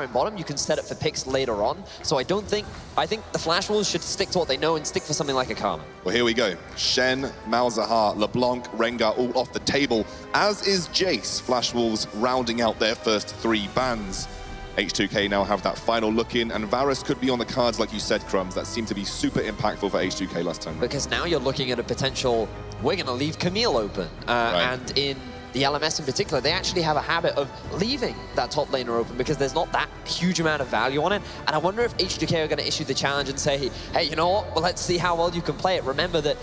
in bottom, you can set it for picks later on. So I think the Flash Wolves should stick to what they know and stick for something like a Karma. Well, here we go. Shen, Malzahar, LeBlanc, Rengar all off the table, as is Jace. Flash Wolves rounding out their first 3 bans. H2K now have that final look in, and Varus could be on the cards, like you said, Crumbs. That seemed to be super impactful for H2K last time. Because now you're looking at a potential, we're going to leave Camille open. And in the LMS in particular, they actually have a habit of leaving that top laner open because there's not that huge amount of value on it. And I wonder if H2K are going to issue the challenge and say, hey, you know what? Well, let's see how well you can play it. Remember that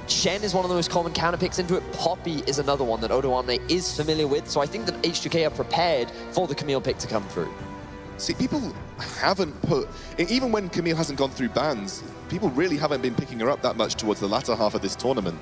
Shen is one of the most common counter picks into it. Poppy is another one that Odoamne is familiar with. So I think that H2K are prepared for the Camille pick to come through. See, people haven't put, even when Camille hasn't gone through bans, people really haven't been picking her up that much towards the latter half of this tournament.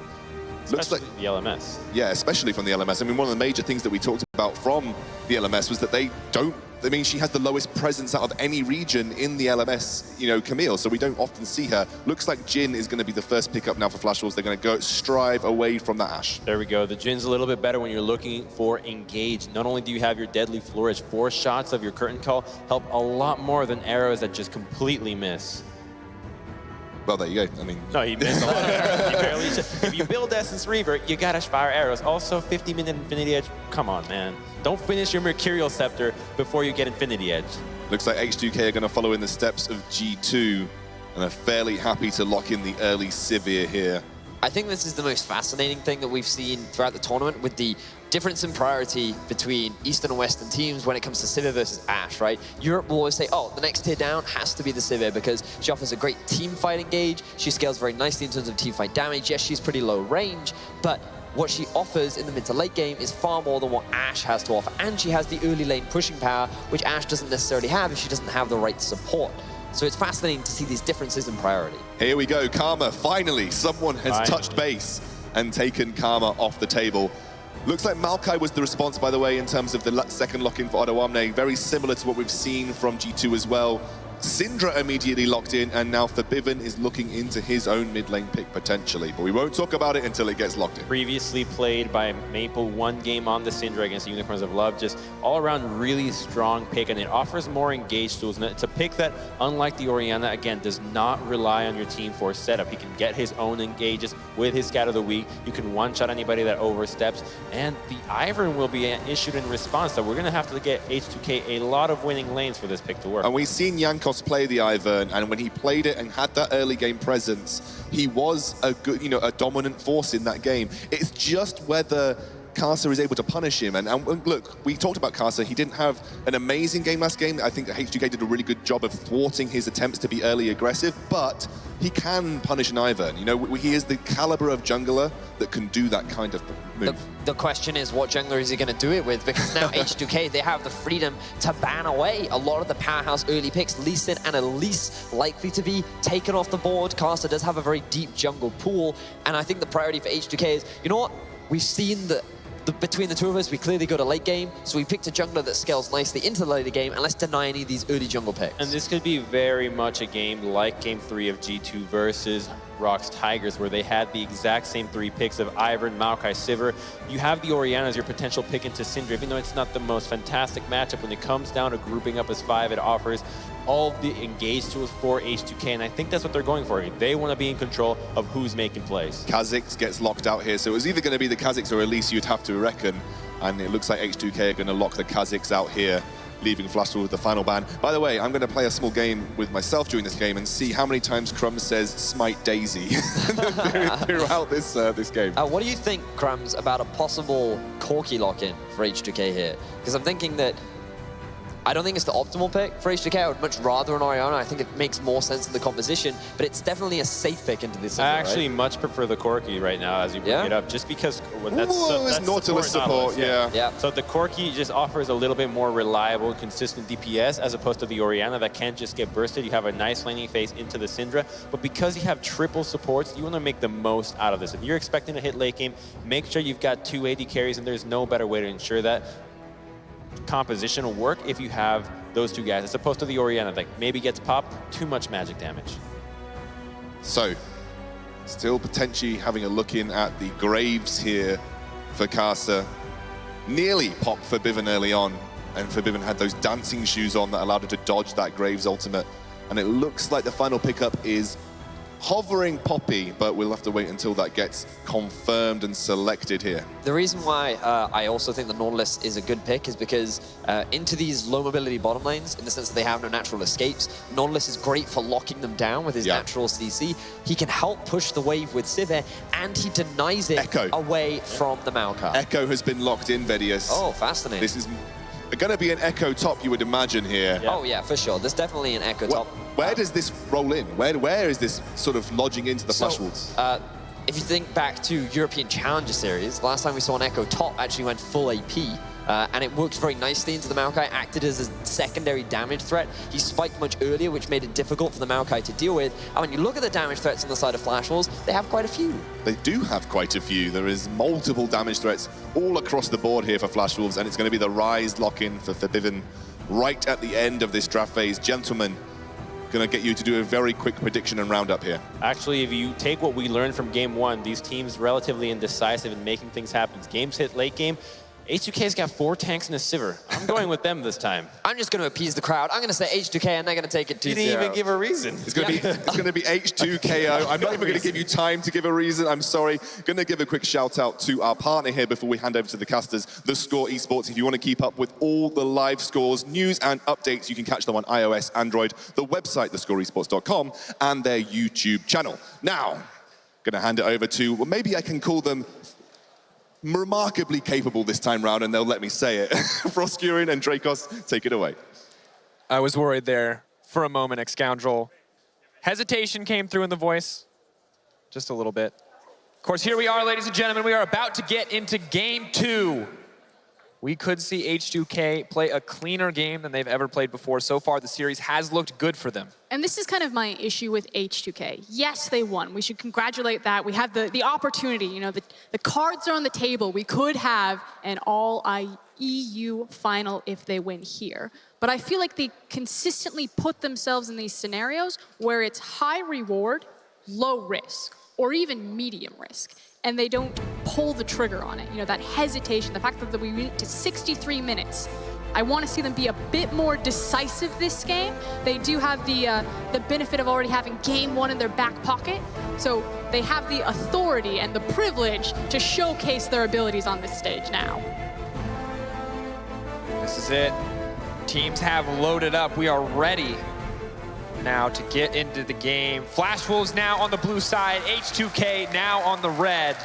Looks like the LMS. Yeah, especially from the LMS. I mean, one of the major things that we talked about from the LMS was that they don't, I mean, she has the lowest presence out of any region in the LMS, you know, Camille, so we don't often see her. Looks like Jhin is going to be the first pickup now for Flash Wolves. They're going to go strive away from the Ashe. There we go. The Jhin's a little bit better when you're looking for engage. Not only do you have your deadly flourish, 4 shots of your curtain call help a lot more than arrows that just completely miss. Well, there you go. I mean, no, he missed a lot of arrows. He barely if you build Essence Reaver, you gotta fire arrows. Also, 50-minute Infinity Edge. Come on, man. Don't finish your Mercurial Scepter before you get Infinity Edge. Looks like H2K are going to follow in the steps of G2 and are fairly happy to lock in the early Sivir here. I think this is the most fascinating thing that we've seen throughout the tournament with the difference in priority between Eastern and Western teams when it comes to Sivir versus Ashe, right? Europe will always say, oh, the next tier down has to be the Sivir because she offers a great team fight engage. She scales very nicely in terms of team fight damage. Yes, she's pretty low range, but what she offers in the mid to late game is far more than what Ashe has to offer. And she has the early lane pushing power, which Ashe doesn't necessarily have if she doesn't have the right support. So it's fascinating to see these differences in priority. Here we go, Karma, finally, someone has touched base and taken Karma off the table. Looks like Maokai was the response, by the way, in terms of the second lock-in for Odoamne. Very similar to what we've seen from G2 as well. Syndra immediately locked in, and now Forbidden is looking into his own mid lane pick potentially, but we won't talk about it until it gets locked in. Previously played by Maple 1 game on the Syndra against the Unicorns of Love, just all around really strong pick, and it offers more engage tools. And it's a pick that, unlike the Orianna, again, does not rely on your team for setup. He can get his own engages with his Scatter the Weak. You can one-shot anybody that oversteps, and the Ivern will be issued in response. So we're going to have to get H2K a lot of winning lanes for this pick to work. And we've seen Jankos play the Ivern, and when he played it and had that early game presence, he was a good, you know, a dominant force in that game. It's just whether Karsa is able to punish him. And look, we talked about Karsa. He didn't have an amazing game last game. I think H2K did a really good job of thwarting his attempts to be early aggressive, but he can punish an Ivern. You know, he is the caliber of jungler that can do that kind of move. The question is, what jungler is he going to do it with? Because now H2K, they have the freedom to ban away a lot of the powerhouse early picks. Lee Sin and Elise likely to be taken off the board. Karsa does have a very deep jungle pool, and I think the priority for H2K is, you know what? We've seen that between the two of us, we clearly go to late game, so we picked a jungler that scales nicely into the later game, and let's deny any of these early jungle picks. And this could be very much a game like Game 3 of G2 versus Rock's Tigers, where they had the exact same 3 picks of Ivern, Maokai, Sivir. You have the Orianna as your potential pick into Syndra, even though it's not the most fantastic matchup. When it comes down to grouping up as 5, it offers all of the engage tools for H2K, and I think that's what they're going for. They want to be in control of who's making plays. Kha'Zix gets locked out here, so it was either going to be the Kha'Zix or Elise, you'd have to reckon, and it looks like H2K are going to lock the Kha'Zix out here, leaving Flash with the final ban. By the way, I'm going to play a small game with myself during this game and see how many times Crumbs says Smite Daisy throughout this game. What do you think, Crumbs, about a possible Corki lock-in for H2K here? Because I'm thinking that I don't think it's the optimal pick for H2K. I would much rather an Orianna. I think it makes more sense in the composition, but it's definitely a safe pick into this. I actually much prefer the Corki right now as you bring it up, just because that's Nautilus support, yeah. So the Corki just offers a little bit more reliable, consistent DPS as opposed to the Orianna that can't just get bursted. You have a nice laning phase into the Syndra, but because you have triple supports, you want to make the most out of this. If you're expecting to hit late game, make sure you've got 2 AD carries, and there's no better way to ensure that composition will work if you have those 2 guys, as opposed to the Orianna that maybe gets popped, too much magic damage. So, still potentially having a look in at the Graves here for Karsa. Nearly popped for Bivin early on. And Forbidden had those dancing shoes on that allowed her to dodge that Graves ultimate. And it looks like the final pickup is hovering Poppy, but we'll have to wait until that gets confirmed and selected here. The reason why I also think the Nautilus is a good pick is because into these low mobility bottom lanes, in the sense that they have no natural escapes, Nautilus is great for locking them down with his natural CC. He can help push the wave with Sivir, and he denies it away from the Maokai. Echo has been locked in, Vedius. Oh, fascinating. This is going to be an Echo top, you would imagine here. Yeah. Oh yeah, for sure. There's definitely an Echo top. Where does this roll in? Where is this sort of lodging into the Flash Wolves? If you think back to European Challenger Series, last time we saw an Echo top actually went full AP. And it worked very nicely into the Maokai, acted as a secondary damage threat. He spiked much earlier, which made it difficult for the Maokai to deal with. And when you look at the damage threats on the side of Flash Wolves, they have quite a few. They do have quite a few. There is multiple damage threats all across the board here for Flash Wolves, and it's going to be the Rise lock-in for Forbidden right at the end of this draft phase. Gentlemen, going to get you to do a very quick prediction and roundup here. Actually, if you take what we learned from game one, these teams relatively indecisive in making things happen. Games hit late game. H2K's got 4 tanks and a Sivir. I'm going with them this time. I'm just going to appease the crowd. I'm going to say H2K, and they're going to take it 2-0. You didn't even give a reason. It's going to be H2KO. I'm not even going to give you time to give a reason. I'm sorry. Going to give a quick shout out to our partner here before we hand over to the casters, The Score Esports. If you want to keep up with all the live scores, news and updates, you can catch them on iOS, Android, the website, thescoreesports.com, and their YouTube channel. Now, going to hand it over to, well, maybe I can call them remarkably capable this time round, and they'll let me say it. Froscurian and Dracos, take it away. I was worried there for a moment, X-Scoundrel. Hesitation came through in the voice, just a little bit. Of course, here we are, ladies and gentlemen. We are about to get into game 2. We could see H2K play a cleaner game than they've ever played before. So far, the series has looked good for them. And this is kind of my issue with H2K. Yes, they won. We should congratulate that. We have the opportunity. You know, the cards are on the table. We could have an all-EU final if they win here. But I feel like they consistently put themselves in these scenarios where it's high reward, low risk, or even medium risk. And they don't pull the trigger on it. You know, that hesitation, the fact that we went to 63 minutes. I want to see them be a bit more decisive this game. They do have the benefit of already having game 1 in their back pocket. So they have the authority and the privilege to showcase their abilities on this stage now. This is it. Teams have loaded up. We are ready now to get into the game. Flash Wolves now on the blue side, H2K now on the red.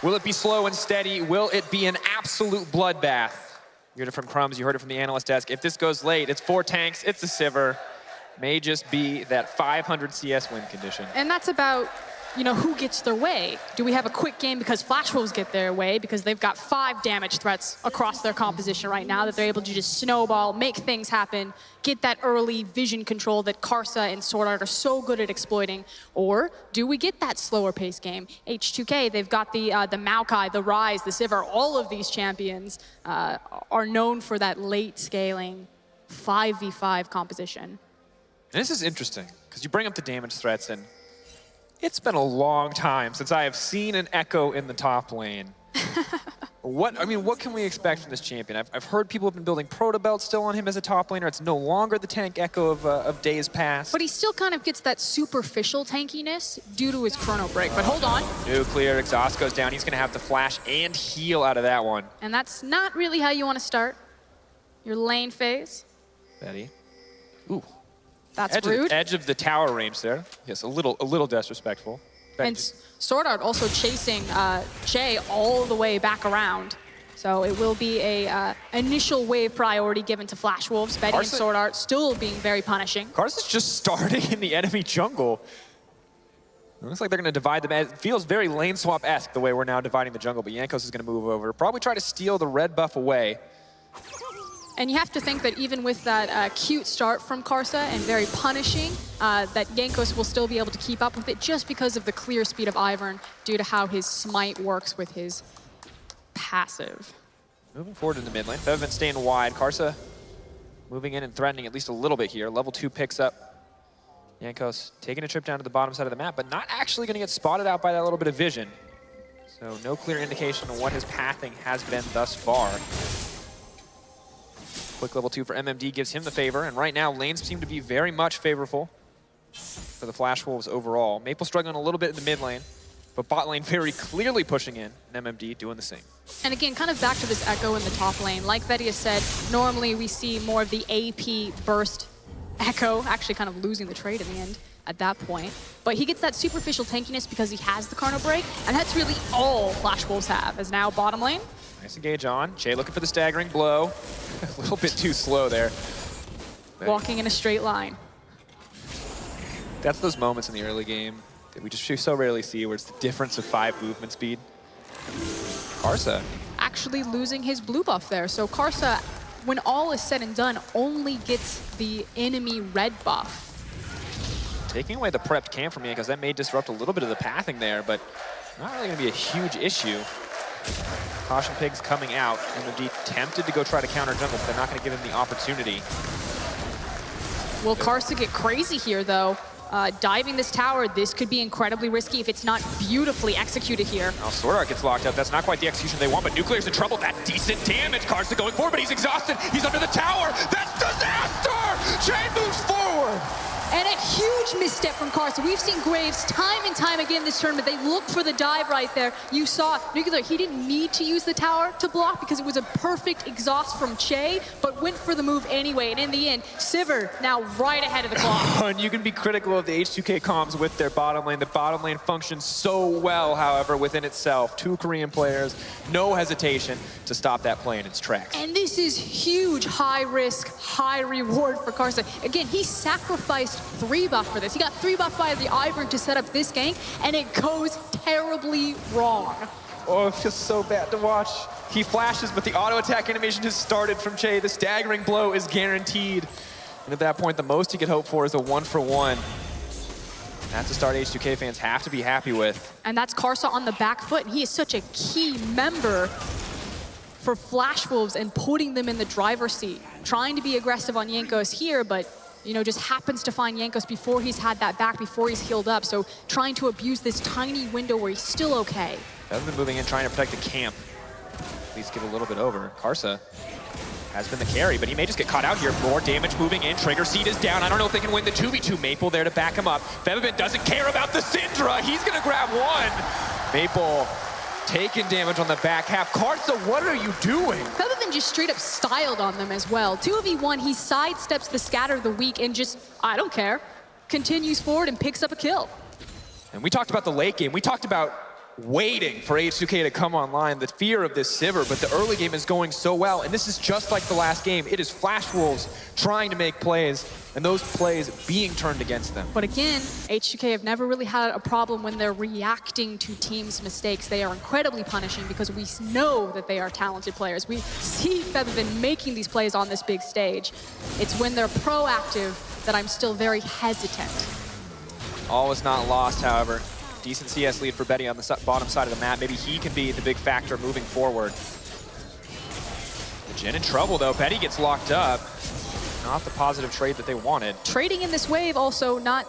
Will it be slow and steady? Will it be an absolute bloodbath? You heard it from Crumbs, you heard it from the analyst desk. If this goes late, it's 4 tanks, it's a Sivir. May just be that 500 CS win condition. And that's about, you know, who gets their way. Do we have a quick game because Flash Wolves get their way because they've got 5 damage threats across their composition right now that they're able to just snowball, make things happen, get that early vision control that Karsa and Sword Art are so good at exploiting? Or do we get that slower pace game? H2K, they've got the Maokai, the Rise, the Sivir, all of these champions are known for that late scaling 5v5 composition. And this is interesting, because you bring up the damage threats, and it's been a long time since I have seen an Echo in the top lane. What can we expect from this champion? I've heard people have been building Proto Belts still on him as a top laner. It's no longer the tank Echo of days past. But he still kind of gets that superficial tankiness due to his chrono break. But hold on. Nuclear, exhaust goes down. He's going to have to flash and heal out of that one. And that's not really how you want to start your lane phase. Betty. Ooh. That's rude. Edge of the tower range there. Yes, a little disrespectful. And Sword Art also chasing Jay all the way back around. So it will be a initial wave priority given to Flash Wolves. Betty and Sword Art still being very punishing. Karsa's just starting in the enemy jungle. It looks like they're going to divide them. It feels very lane swap-esque the way we're now dividing the jungle, but Jankos is going to move over. Probably try to steal the red buff away. And you have to think that even with that cute start from Karsa and very punishing, that Jankos will still be able to keep up with it just because of the clear speed of Ivern due to how his smite works with his passive. Moving forward in the mid lane. Bev been staying wide. Karsa moving in and threatening at least a little bit here. Level 2 picks up. Jankos taking a trip down to the bottom side of the map, but not actually going to get spotted out by that little bit of vision. So no clear indication of what his pathing has been thus far. Quick level 2 for MMD gives him the favor, and right now lanes seem to be very much favorable for the Flash Wolves overall. Maple struggling a little bit in the mid lane, but bot lane very clearly pushing in, and MMD doing the same. And again, kind of back to this Echo in the top lane. Like Betty has said, normally we see more of the AP burst Echo, actually kind of losing the trade in the end at that point. But he gets that superficial tankiness because he has the Chrono Break, and that's really all Flash Wolves have, as now bottom lane. Nice engage on. Che looking for the staggering blow. A little bit too slow there. Walking in a straight line. That's those moments in the early game that we just so rarely see, where it's the difference of 5 movement speed. Karsa. Actually losing his blue buff there. So Karsa, when all is said and done, only gets the enemy red buff. Taking away the prepped camp from because that may disrupt a little bit of the pathing there, but not really going to be a huge issue. Caution Pigs coming out. MMD tempted to go try to counter jungle, but they're not going to give him the opportunity. Will Karsa get crazy here, though? Diving this tower, this could be incredibly risky if it's not beautifully executed here. Now Sword Art gets locked up. That's not quite the execution they want, but Nuclear's in trouble. That's decent damage. Karsa going forward, but he's exhausted. He's under the tower. That's disaster! Chain moves forward. And a huge misstep from Karsa. We've seen Graves time and time again this tournament. They looked for the dive right there. You saw Nuclear, he didn't need to use the tower to block because it was a perfect exhaust from Che, but went for the move anyway. And in the end, Sivir now right ahead of the clock. And you can be critical of the H2K comms with their bottom lane. The bottom lane functions so well, however, within itself. 2 Korean players, no hesitation to stop that play in its tracks. And this is huge, high risk, high reward for Karsa. Again, he sacrificed 3 buff for this. He got 3 buff by the Ivern to set up this gank, and it goes terribly wrong. Oh, it feels so bad to watch. He flashes, but the auto attack animation has started from Che. The staggering blow is guaranteed. And at that point, the most he could hope for is a 1-for-1. That's a start H2K fans have to be happy with. And that's Karsa on the back foot. He is such a key member for Flash Wolves and putting them in the driver's seat. Trying to be aggressive on Jankos here, but you know, just happens to find Jankos before he's had that back, before he's healed up. So trying to abuse this tiny window where he's still okay. Hasn't been moving in, trying to protect the camp. At least get a little bit over. Karsa has been the carry, but he may just get caught out here. More damage moving in. Trigger Seed is down. I don't know if they can win the 2v2. Maple there to back him up. Febiven doesn't care about the Syndra. He's gonna grab one. Maple taking damage on the back half. Karsa, what are you doing? Febiven just straight up styled on them as well. 2v1, he sidesteps the scatter of the weak and just, I don't care, continues forward and picks up a kill. And we talked about the late game. We talked about waiting for H2K to come online, the fear of this Sivir, but the early game is going so well, and this is just like the last game. It is Flash Wolves trying to make plays, and those plays being turned against them. But again, H2K have never really had a problem when they're reacting to teams' mistakes. They are incredibly punishing because we know that they are talented players. We see Febiven making these plays on this big stage. It's when they're proactive that I'm still very hesitant. All is not lost, however. Decent CS lead for Betty on the bottom side of the map. Maybe he can be the big factor moving forward. Jhin in trouble, though. Betty gets locked up. Not the positive trade that they wanted. Trading in this wave also not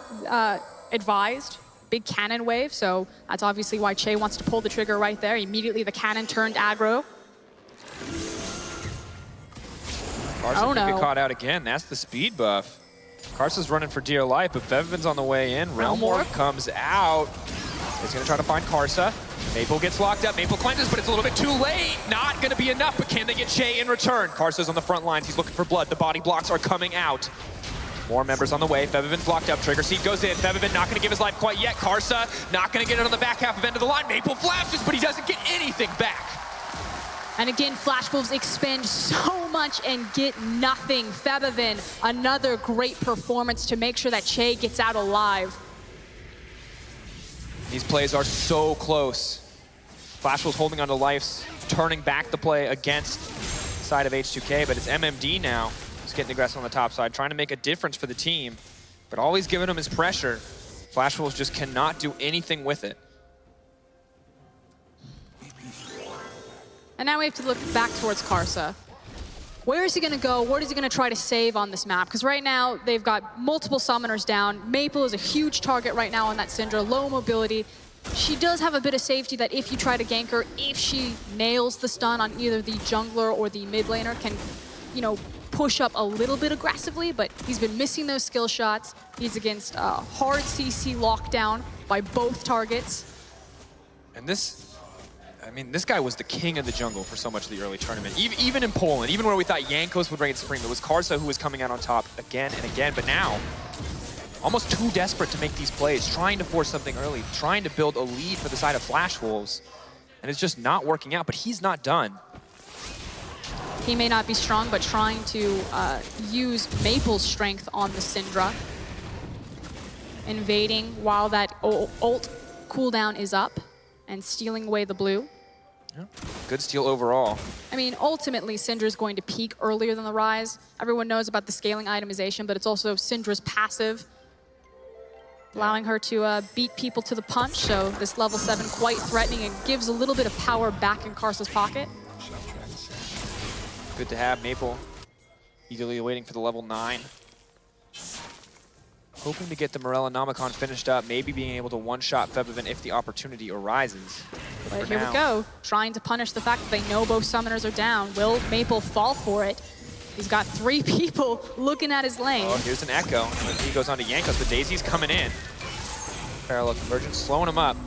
advised. Big cannon wave, so that's obviously why Che wants to pull the trigger right there. Immediately the cannon turned aggro. Karsa could get caught out again. That's the speed buff. Karsa's running for dear life, but Febiven's on the way in. Realm Orb comes out. He's gonna try to find Karsa. Maple gets locked up. Maple cleanses, but it's a little bit too late. Not gonna be enough, but can they get Che in return? Karsa's on the front lines. He's looking for blood. The body blocks are coming out. More members on the way. Febiven's locked up. Trigger Seed goes in. Febiven not gonna give his life quite yet. Karsa not gonna get it on the back half of end of the line. Maple flashes, but he doesn't get anything back. And again, Flash Wolves expend so much and get nothing. Febiven, another great performance to make sure that Che gets out alive. These plays are so close. Flash Wolves holding on to lives, turning back the play against the side of H2K, but it's MMD now. He's getting aggressive on the top side, trying to make a difference for the team, but all he's giving him is pressure. Flash Wolves just cannot do anything with it. And now we have to look back towards Karsa. Where is he gonna go? What is he gonna try to save on this map? Because right now, they've got multiple summoners down. Maple is a huge target right now on that Syndra, low mobility. She does have a bit of safety that if you try to gank her, if she nails the stun on either the jungler or the mid laner, can, you know, push up a little bit aggressively, but he's been missing those skill shots. He's against hard CC lockdown by both targets. And this, I mean, this guy was the king of the jungle for so much of the early tournament. Even in Poland, even where we thought Jankos would reign supreme, it was Karsa who was coming out on top again and again. But now, almost too desperate to make these plays, trying to force something early, trying to build a lead for the side of Flash Wolves. And it's just not working out, but he's not done. He may not be strong, but trying to use Maple's strength on the Syndra. Invading while that ult cooldown is up and stealing away the blue. Yeah. Good steal overall. I mean, ultimately, Syndra's going to peak earlier than the Rise. Everyone knows about the scaling itemization, but it's also Syndra's passive, allowing her to beat people to the punch. So this level 7 quite threatening and gives a little bit of power back in Karsa's pocket. Good to have Maple eagerly waiting for the level 9. Hoping to get the Morella Nomicon finished up, maybe being able to one-shot Febiven if the opportunity arises. But here we go, trying to punish the fact that they know both summoners are down. Will Maple fall for it? He's got 3 people looking at his lane. Oh, here's an echo. He goes on to Jankos, but Daisy's coming in. Parallel convergence, slowing him up.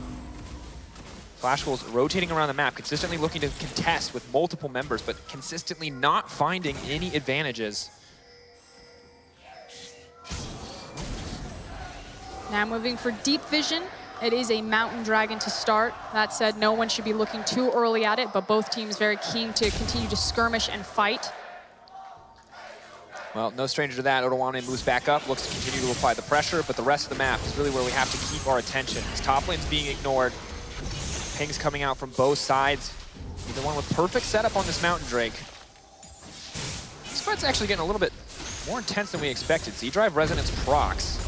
Flash Wolves rotating around the map, consistently looking to contest with multiple members, but consistently not finding any advantages. Now moving for Deep Vision. It is a Mountain Dragon to start. That said, no one should be looking too early at it, but both teams very keen to continue to skirmish and fight. Well, no stranger to that. Odowane moves back up, looks to continue to apply the pressure, but the rest of the map is really where we have to keep our attention. His top lane's being ignored. Pings coming out from both sides. Either one with perfect setup on this Mountain Drake. This fight's actually getting a little bit more intense than we expected. Z-Drive Resonance procs.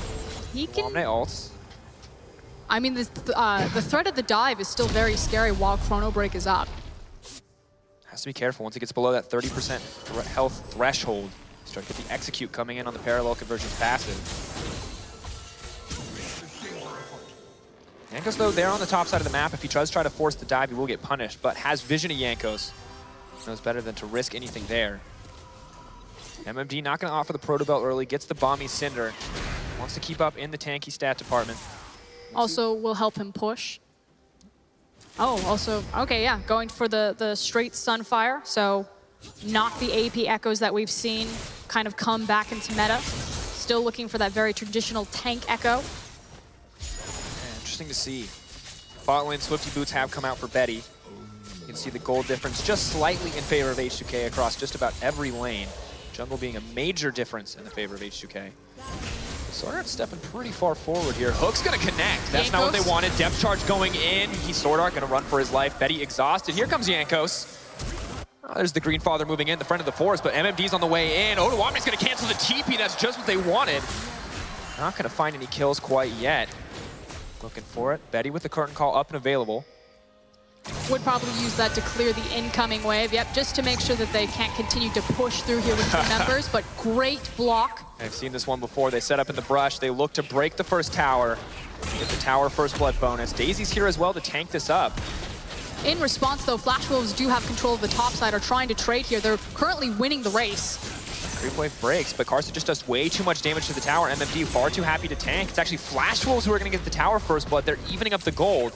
He can... Omne ults. I mean, the threat of the dive is still very scary while Chrono Break is up. Has to be careful once it gets below that 30% health threshold. Start to get the execute coming in on the parallel conversions passive. Jankos, though, there on the top side of the map. If he tries to try to force the dive, he will get punished, but has vision of Jankos. Knows better than to risk anything there. MMD not going to offer the Proto Belt early, gets the Bomby Cinder. Wants to keep up in the tanky stat department. Also will help him push. Oh, also, okay, yeah, going for the straight Sunfire, so not the AP echoes that we've seen kind of come back into meta. Still looking for that very traditional tank echo. Yeah, interesting to see. Bot lane Swifty Boots have come out for Betty. You can see the gold difference just slightly in favor of H2K across just about every lane. Jungle being a major difference in the favor of H2K. Sword stepping pretty far forward here. Hook's gonna connect. That's not what they wanted. Depth charge going in. He's Sword Art gonna run for his life. Betty exhausted. Here comes Jankos. Oh, there's the Green Father moving in the front of the forest, but MMD's on the way in. Odowame's gonna cancel the TP. That's just what they wanted. Not gonna find any kills quite yet. Looking for it. Betty with the curtain call up and available. Would probably use that to clear the incoming wave. Yep, just to make sure that they can't continue to push through here with 2 members, but great block. I've seen this one before. They set up in the brush. They look to break the first tower. Get the tower first blood bonus. Daisy's here as well to tank this up. In response, though, Flash Wolves do have control of the top side, are trying to trade here. They're currently winning the race. Creep wave breaks, but Karsa just does way too much damage to the tower. MMD far too happy to tank. It's actually Flash Wolves who are going to get the tower first blood. They're evening up the gold.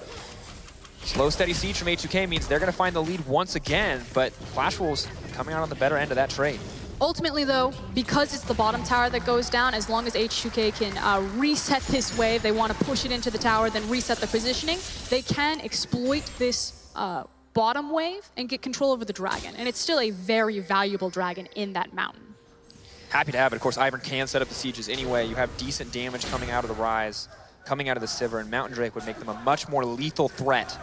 Slow, steady siege from H2K means they're going to find the lead once again, but Flash Wolves coming out on the better end of that trade. Ultimately, though, because it's the bottom tower that goes down, as long as H2K can reset this wave, they want to push it into the tower, then reset the positioning, they can exploit this bottom wave and get control over the dragon. And it's still a very valuable dragon in that mountain. Happy to have it. Of course, Ivern can set up the sieges anyway. You have decent damage coming out of the Rise, coming out of the Sivir, and Mountain Drake would make them a much more lethal threat.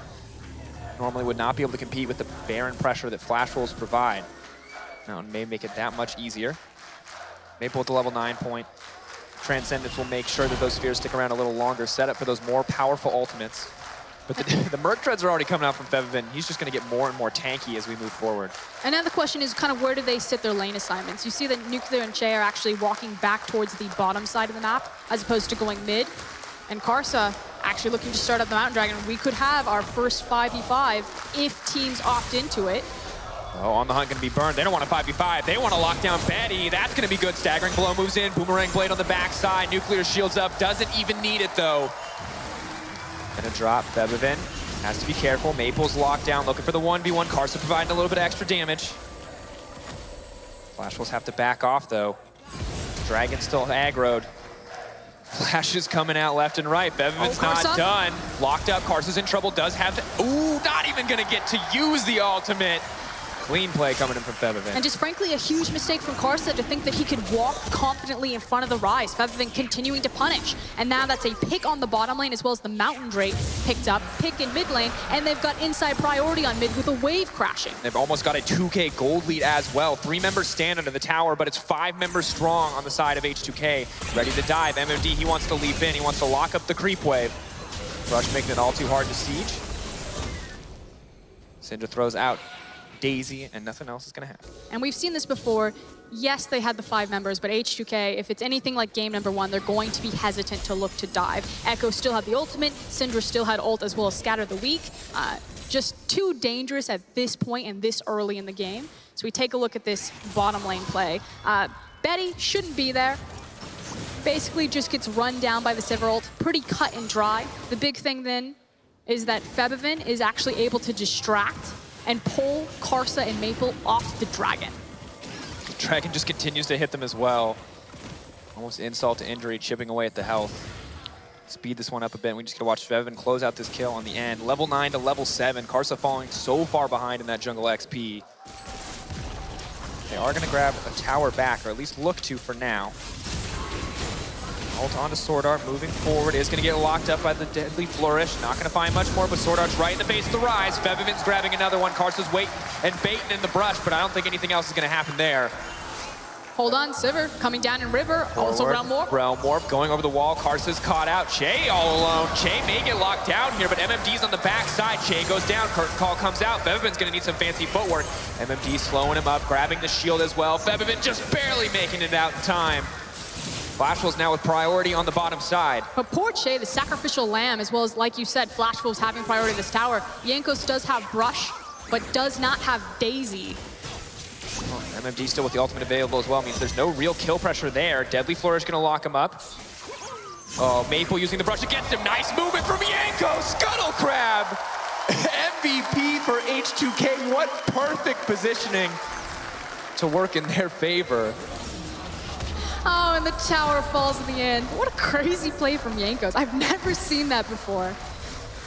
Normally would not be able to compete with the barren pressure that Flash Wolves provide. Mountain may make it that much easier. Maple with the level 9 point. Transcendence will make sure that those spheres stick around a little longer, set up for those more powerful ultimates. But the Merc Treads are already coming out from Febiven. He's just going to get more and more tanky as we move forward. And now the question is kind of where do they sit their lane assignments? You see that Nuclear and Che are actually walking back towards the bottom side of the map as opposed to going mid. And Karsa actually looking to start up the Mountain Dragon. We could have our first 5v5 if teams opt into it. Oh, on the hunt gonna be burned. They don't want a 5v5. They want to lock down Betty. That's gonna be good. Staggering blow moves in. Boomerang blade on the backside. Nuclear shields up. Doesn't even need it though. Gonna drop Febevin. Has to be careful. Maple's locked down, looking for the 1v1. Karsa providing a little bit of extra damage. Flash Wolves have to back off though. Dragon still aggroed. Flash is coming out left and right. Bevin's not done. Locked up. Karsa's in trouble. Does have to. Ooh, not even gonna get to use the ultimate. Clean play coming in from Febevin. And just frankly, a huge mistake from Karsa to think that he could walk confidently in front of the Rise. Febevin continuing to punish. And now that's a pick on the bottom lane as well as the Mountain Drake picked up, pick in mid lane, and they've got inside priority on mid with a wave crashing. They've almost got a 2K gold lead as well. 3 members stand under the tower, but it's 5 members strong on the side of H2K. Ready to dive. MMD, he wants to leap in. He wants to lock up the creep wave. Rush making it all too hard to siege. Syndra throws out Daisy, and nothing else is going to happen. And we've seen this before. Yes, they had the 5 members, but H2K, if it's anything like game number 1, they're going to be hesitant to look to dive. Echo still had the ultimate. Syndra still had ult as well as Scatter the Weak. Just too dangerous at this point and this early in the game. So we take a look at this bottom lane play. Betty shouldn't be there. Basically just gets run down by the Sivir ult. Pretty cut and dry. The big thing then is that Febevin is actually able to distract and pull Karsa and Maple off the Dragon. Dragon just continues to hit them as well. Almost insult to injury, chipping away at the health. Speed this one up a bit. We just gotta watch Febevin close out this kill on the end. Level 9 to level 7. Karsa falling so far behind in that jungle XP. They are gonna grab a tower back, or at least look to for now. Ult onto Sword Art, moving forward, is gonna get locked up by the Deadly Flourish. Not gonna find much more, but Sword Art's right in the face of the Rise. Febevin's grabbing another one. Karsa's waiting and baiting in the brush, but I don't think anything else is gonna happen there. Hold on, Sivir coming down in river. Also Realm Warp. Realm Warp going over the wall. Karsa's caught out. Che all alone. Che may get locked down here, but MMD's on the backside. Che goes down. Curtain Call comes out. Febevin's gonna need some fancy footwork. MMD slowing him up, grabbing the shield as well. Febevin just barely making it out in time. Flash Wolves now with priority on the bottom side. But poor Che, the sacrificial lamb, as well as, like you said, Flash Wolves having priority in this tower. Jankos does have Brush, but does not have Daisy. MMD still with the ultimate available as well. Means there's no real kill pressure there. Deadly Flourish gonna lock him up. Oh, Maple using the brush against him. Nice movement from Jankos. Scuttle Crab. MVP for H2K. What perfect positioning to work in their favor. Oh, and the tower falls in the end. What a crazy play from Jankos. I've never seen that before.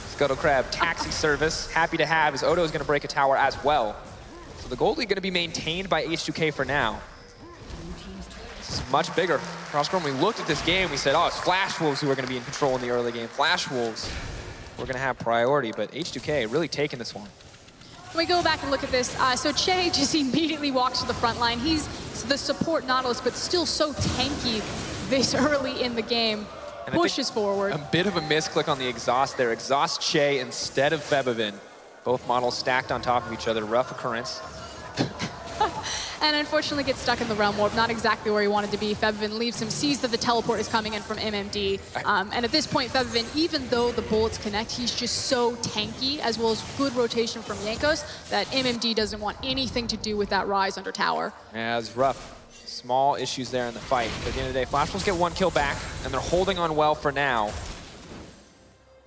Scuttle Crab, taxi service. Happy to have, as Odo is going to break a tower as well. So the gold lead going to be maintained by H2K for now. This is much bigger. Crosscrown, when we looked at this game, we said, oh, it's Flash Wolves who are going to be in control in the early game. Flash Wolves, we're going to have priority, but H2K really taking this one. When we go back and look at this, so Che just immediately walks to the front line. He's the support Nautilus, but still so tanky this early in the game. And pushes forward. A bit of a misclick on the exhaust there. Exhaust Che instead of Febevin. Both models stacked on top of each other. Rough occurrence. And unfortunately gets stuck in the Realm Warp. Not exactly where he wanted to be. Febevin leaves him, sees that the teleport is coming in from MMD. And at this point, Febevin, even though the bullets connect, he's just so tanky, as well as good rotation from Jankos, that MMD doesn't want anything to do with that Rise under tower. Yeah, it's rough. Small issues there in the fight. But at the end of the day, Flash Wolves get 1 kill back, and they're holding on well for now.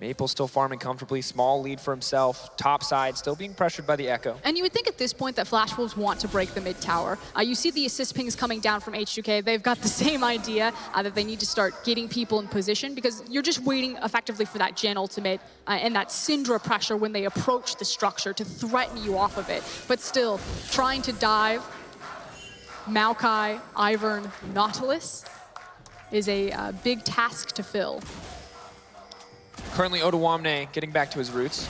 Maple still farming comfortably, small lead for himself, top side, still being pressured by the Echo. And you would think at this point that Flash Wolves want to break the mid tower. You see the assist pings coming down from H2K. They've got the same idea that they need to start getting people in position, because you're just waiting effectively for that Gen ultimate and that Syndra pressure when they approach the structure to threaten you off of it. But still, trying to dive Maokai, Ivern, Nautilus is a big task to fill. Currently, Odoamne getting back to his roots,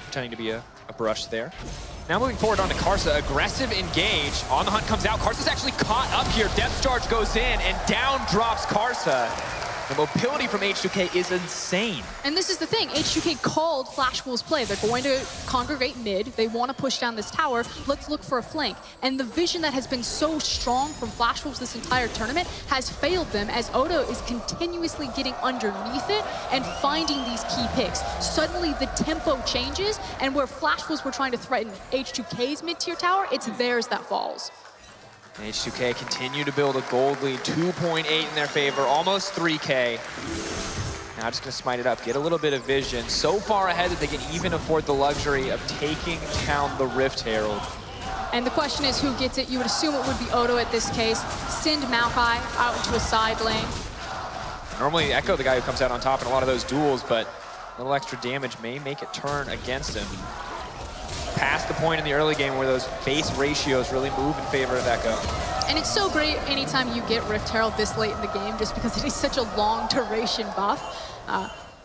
pretending to be a brush there. Now moving forward onto Karsa, aggressive engage. On the hunt comes out. Karsa's actually caught up here. Depth charge goes in, and down drops Karsa. The mobility from H2K is insane. And this is the thing, H2K called Flash Wolves play. They're going to congregate mid. They want to push down this tower. Let's look for a flank. And the vision that has been so strong from Flash Wolves this entire tournament has failed them, as Odo is continuously getting underneath it and finding these key picks. Suddenly the tempo changes, and where Flash Wolves were trying to threaten H2K's mid-tier tower, it's theirs that falls. H2K continue to build a gold lead, 2.8 in their favor, almost 3K. Now just gonna smite it up, get a little bit of vision. So far ahead that they can even afford the luxury of taking down the Rift Herald. And the question is who gets it. You would assume it would be Odo at this case. Send Maokai out into a side lane. Normally Echo the guy who comes out on top in a lot of those duels, but a little extra damage may make it turn against him. Past the point in the early game where those base ratios really move in favor of Echo. And it's so great anytime you get Rift Herald this late in the game, just because it is such a long duration buff.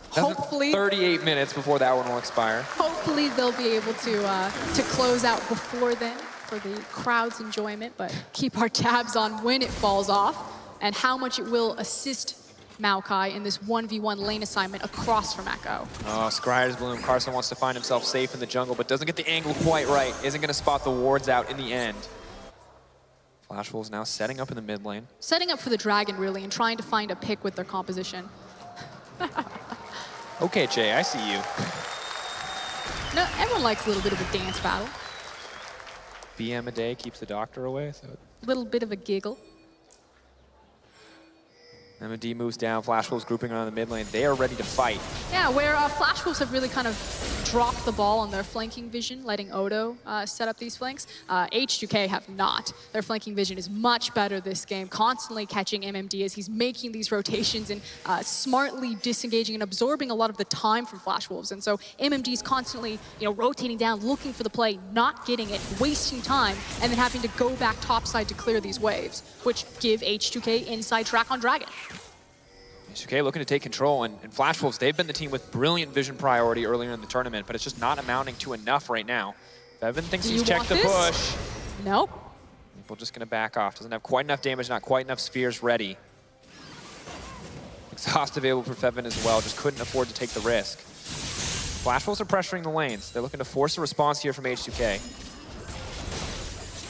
Hopefully 38 minutes before that one will expire. Hopefully they'll be able to close out before then for the crowd's enjoyment, but keep our tabs on when it falls off and how much it will assist Maokai in this 1v1 lane assignment across from Echo. Oh, Scryer's Bloom. Carson wants to find himself safe in the jungle, but doesn't get the angle quite right. Isn't going to spot the wards out in the end. Flash Wolves now setting up in the mid lane. Setting up for the dragon, really, and trying to find a pick with their composition. Okay, Jay, I see you. No, everyone likes a little bit of a dance battle. BM a day keeps the doctor away. So A little bit of a giggle. MD moves down, Flash Wolves grouping around the mid lane. They are ready to fight. Yeah, where Flash Wolves have really kind of dropped the ball on their flanking vision, letting Odo set up these flanks. H2K have not. Their flanking vision is much better this game, constantly catching MMD as he's making these rotations and smartly disengaging and absorbing a lot of the time from Flash Wolves. And so MMD is constantly, rotating down, looking for the play, not getting it, wasting time, and then having to go back topside to clear these waves, which give H2K inside track on Dragon. H2K looking to take control, and Flash Wolves, they've been the team with brilliant vision priority earlier in the tournament, but it's just not amounting to enough right now. Feven thinks he's checked the push. Nope. People just gonna back off. Doesn't have quite enough damage, not quite enough spheres ready. Exhaust available for Feven as well, just couldn't afford to take the risk. Flash Wolves are pressuring the lanes. They're looking to force a response here from H2K.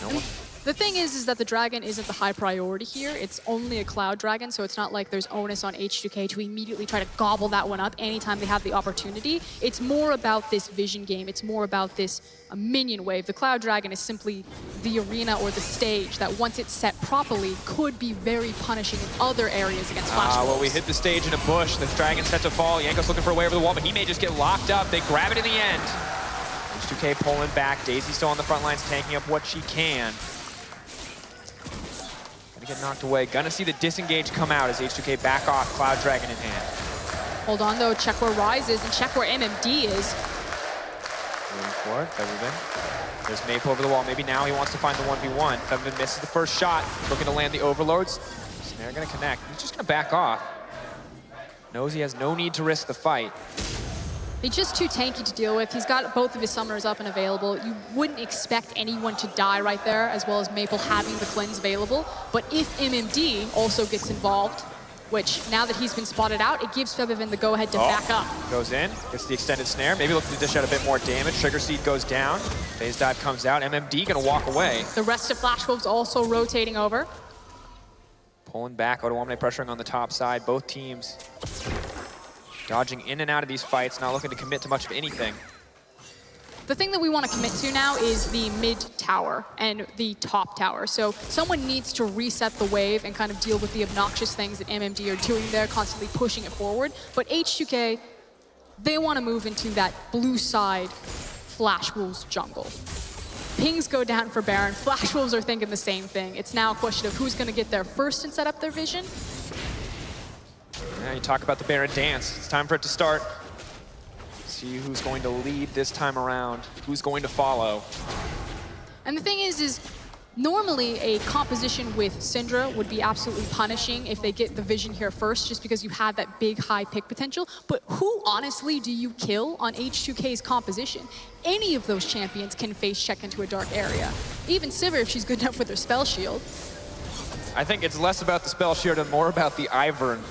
No one. The thing is that the dragon isn't the high priority here. It's only a cloud dragon, so it's not like there's onus on H2K to immediately try to gobble that one up anytime they have the opportunity. It's more about this vision game. It's more about this minion wave. The cloud dragon is simply the arena or the stage that once it's set properly could be very punishing in other areas against Flash Wolves. Well, we hit the stage in a bush. The dragon's set to fall. Yanko's looking for a way over the wall, but he may just get locked up. They grab it in the end. H2K pulling back. Daisy still on the front lines, tanking up what she can. Get knocked away. Gonna see the disengage come out as H2K back off, Cloud Dragon in hand. Hold on though, check where Rise is and check where MMD is. Waiting for it, Feven. There's Maple over the wall. Maybe now he wants to find the 1v1. Feven misses the first shot, looking to land the overloads. Snare gonna connect. He's just gonna back off. Knows he has no need to risk the fight. He's just too tanky to deal with. He's got both of his summoners up and available. You wouldn't expect anyone to die right there, as well as Maple having the cleanse available. But if MMD also gets involved, which now that he's been spotted out, it gives Feven the go-ahead to back up. Goes in, gets the extended snare, maybe looking to dish out a bit more damage. Trigger Seed goes down, Phase Dive comes out, MMD gonna walk away. The rest of Flash Wolves also rotating over. Pulling back, Odoamne pressuring on the top side, both teams dodging in and out of these fights, not looking to commit to much of anything. The thing that we want to commit to now is the mid tower and the top tower. So someone needs to reset the wave and kind of deal with the obnoxious things that MMD are doing there, constantly pushing it forward. But H2K, they want to move into that blue side Flash Wolves jungle. Pings go down for Baron. Flash Wolves are thinking the same thing. It's now a question of who's going to get there first and set up their vision. Yeah, you talk about the Baron dance. It's time for it to start. See who's going to lead this time around, who's going to follow. And the thing is normally a composition with Syndra would be absolutely punishing if they get the vision here first, just because you have that big high pick potential. But who honestly do you kill on H2K's composition? Any of those champions can face check into a dark area. Even Sivir, if she's good enough with her spell shield. I think it's less about the spell shield and more about the Ivern.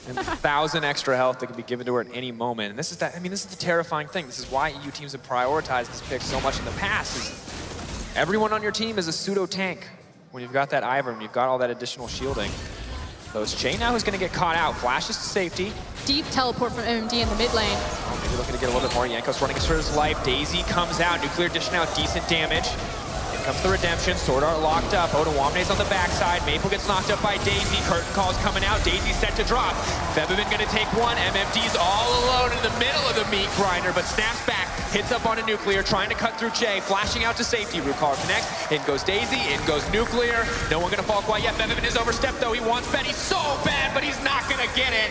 and 1,000 extra health that can be given to her at any moment. And this is this is the terrifying thing. This is why EU teams have prioritized this pick so much in the past. Is everyone on your team is a pseudo tank when you've got that Ivern, and you've got all that additional shielding. So it's Che now who's going to get caught out. Flashes to safety. Deep teleport from MMD in the mid lane. Oh, maybe looking to get a little bit more. Yanko's running for his life. Daisy comes out. Nuclear dishing out decent damage. In comes the redemption. Sword Art locked up. Odoamne's on the backside. Maple gets knocked up by Daisy. Curtain Call's coming out. Daisy's set to drop. Febiven going to take one. MMD's all alone in the middle of the meat grinder, but snaps back. Hits up on a Nuclear, trying to cut through Che. Flashing out to safety. Root Caller connects. In goes Daisy. In goes Nuclear. No one going to fall quite yet. Febiven is overstepped, though. He wants Betty so bad, but he's not going to get it.